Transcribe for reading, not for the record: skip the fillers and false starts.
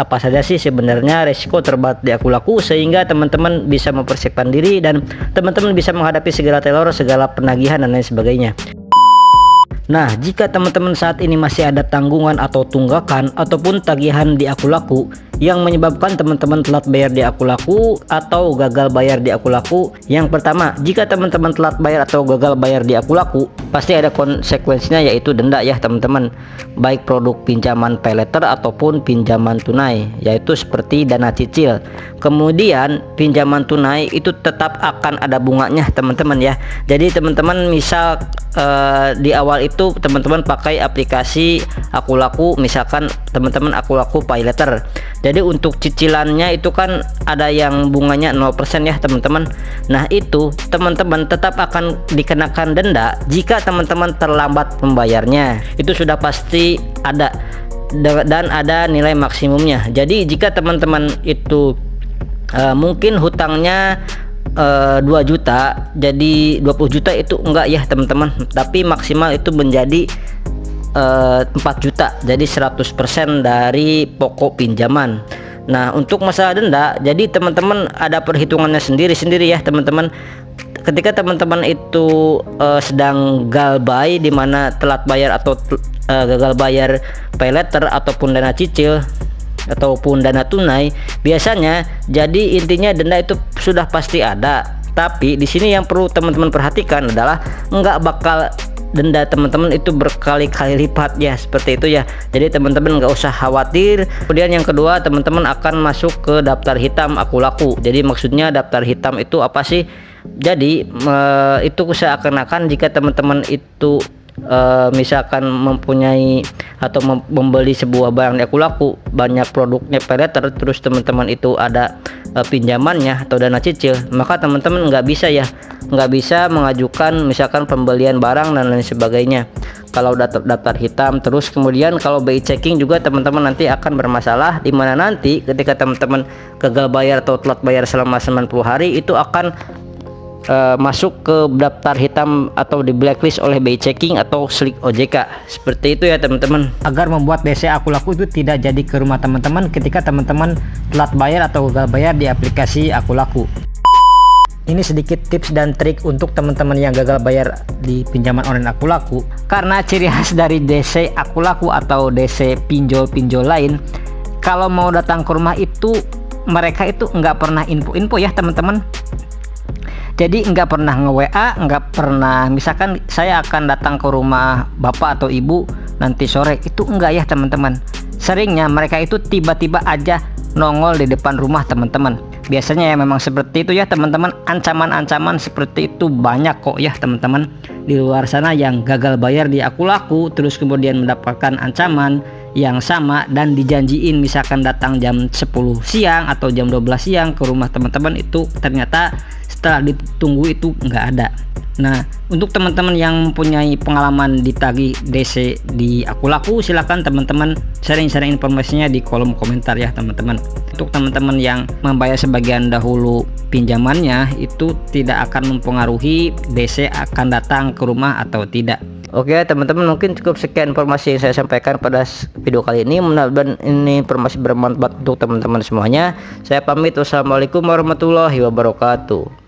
apa saja sih sebenarnya resiko terberat di Akulaku, sehingga teman-teman bisa mempersiapkan diri dan teman-teman bisa menghadapi segala teror, segala penagihan dan lain sebagainya. Nah, jika teman-teman saat ini masih ada tanggungan atau tunggakan ataupun tagihan di Akulaku yang menyebabkan teman-teman telat bayar di Akulaku atau gagal bayar di Akulaku, yang pertama, jika teman-teman telat bayar atau gagal bayar di Akulaku, pasti ada konsekuensinya, yaitu denda ya teman-teman, baik produk pinjaman pay letter ataupun pinjaman tunai, yaitu seperti dana cicil. Kemudian pinjaman tunai itu tetap akan ada bunganya teman-teman ya. Jadi teman-teman misal di awal itu teman-teman pakai aplikasi Akulaku, misalkan teman-teman Akulaku pay letter, jadi untuk cicilannya itu kan ada yang bunganya 0% ya teman-teman. Nah, itu teman-teman tetap akan dikenakan denda jika teman-teman terlambat membayarnya. Itu sudah pasti ada dan ada nilai maksimumnya. Jadi jika teman-teman itu mungkin hutangnya 2 juta, jadi 20 juta itu enggak ya teman-teman, tapi maksimal itu menjadi 4 juta, jadi 100% dari pokok pinjaman. Nah, untuk masalah denda, jadi teman-teman ada perhitungannya sendiri-sendiri ya teman-teman. Ketika teman-teman itu sedang galbay, di mana telat bayar atau gagal bayar pay letter ataupun dana cicil ataupun dana tunai, biasanya jadi intinya denda itu sudah pasti ada. Tapi di sini yang perlu teman-teman perhatikan adalah nggak bakal denda teman-teman itu berkali-kali lipat ya, seperti itu ya. Jadi teman-teman nggak usah khawatir. Kemudian yang kedua, teman-teman akan masuk ke daftar hitam Akulaku. Jadi maksudnya daftar hitam itu apa sih? Jadi itu seakan-akan jika teman-teman itu misalkan mempunyai atau membeli sebuah barang di Akulaku, banyak produknya pay letter, terus teman-teman itu ada pinjamannya atau dana cicil, maka teman-teman nggak bisa mengajukan misalkan pembelian barang dan lain sebagainya kalau daftar hitam. Terus kemudian kalau BI checking juga teman-teman nanti akan bermasalah, di mana nanti ketika teman-teman gagal bayar atau telat bayar selama 90 hari itu akan masuk ke daftar hitam atau di blacklist oleh BI checking atau slik OJK. Seperti itu ya teman-teman, agar membuat DC Akulaku itu tidak jadi ke rumah teman-teman ketika teman-teman telat bayar atau gagal bayar di aplikasi Akulaku. Ini sedikit tips dan trik untuk teman-teman yang gagal bayar di pinjaman online Akulaku, karena ciri khas dari DC Akulaku atau DC pinjol-pinjol lain, kalau mau datang ke rumah itu mereka itu nggak pernah info-info ya teman-teman. Jadi nggak pernah nge-WA, nggak pernah misalkan saya akan datang ke rumah bapak atau ibu nanti sore, itu enggak ya teman-teman. Seringnya mereka itu tiba-tiba aja nongol di depan rumah teman-teman. Biasanya ya memang seperti itu ya teman-teman. Ancaman-ancaman seperti itu banyak kok ya teman-teman di luar sana yang gagal bayar di Akulaku, terus kemudian mendapatkan ancaman yang sama dan dijanjiin misalkan datang jam 10 siang atau jam 12 siang ke rumah teman-teman, itu ternyata setelah ditunggu itu nggak ada. Nah, untuk teman-teman yang mempunyai pengalaman ditagih DC di Akulaku, silahkan teman-teman sharing-sharing informasinya di kolom komentar ya teman-teman. Untuk teman-teman yang membayar sebagian dahulu pinjamannya, itu tidak akan mempengaruhi DC akan datang ke rumah atau tidak. Oke teman-teman, mungkin cukup sekian informasi yang saya sampaikan pada video kali ini. Mudah-mudahan ini informasi bermanfaat untuk teman-teman semuanya. Saya pamit, wassalamualaikum warahmatullahi wabarakatuh.